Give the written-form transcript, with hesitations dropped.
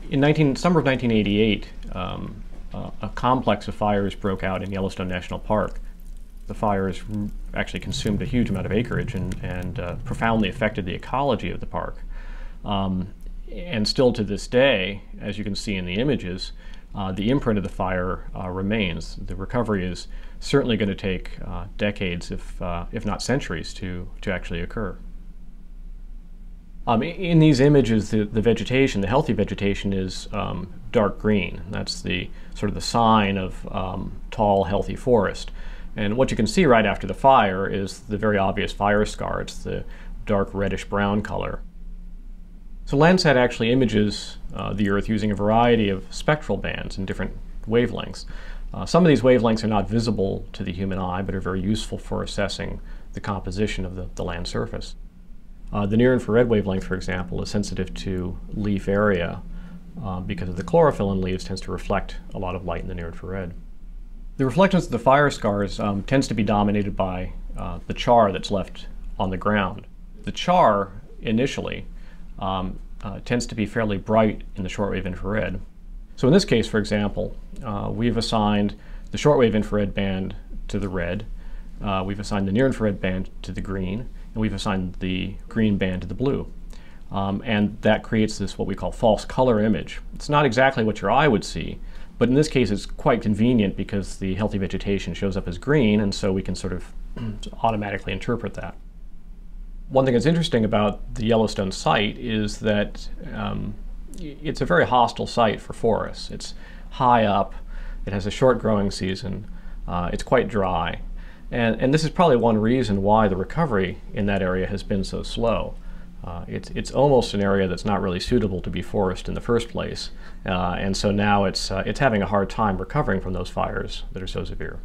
Summer of 1988, a complex of fires broke out in Yellowstone National Park. The fires actually consumed a huge amount of acreage and profoundly affected the ecology of the park. And still to this day, as you can see in the images, the imprint of the fire remains. The recovery is certainly going to take decades, if not centuries, to actually occur. In these images, the vegetation, the healthy vegetation, is dark green. That's the sort of the sign of tall, healthy forest. And what you can see right after the fire is the very obvious fire scar. It's the dark reddish-brown color. So Landsat actually images the Earth using a variety of spectral bands in different wavelengths. Some of these wavelengths are not visible to the human eye, but are very useful for assessing the composition of the land surface. The near-infrared wavelength, for example, is sensitive to leaf area because of the chlorophyll in leaves tends to reflect a lot of light in the near-infrared. The reflectance of the fire scars tends to be dominated by the char that's left on the ground. The char, initially, tends to be fairly bright in the shortwave infrared. So in this case, for example, we've assigned the shortwave infrared band to the red, we've assigned the near-infrared band to the green, and we've assigned the green band to the blue. And that creates this what we call false color image. It's not exactly what your eye would see, but in this case it's quite convenient because the healthy vegetation shows up as green, and so we can sort of automatically interpret that. One thing that's interesting about the Yellowstone site is that it's a very hostile site for forests. It's high up, it has a short growing season, it's quite dry. And this is probably one reason why the recovery in that area has been so slow. It's almost an area that's not really suitable to be forest in the first place. And so now it's having a hard time recovering from those fires that are so severe.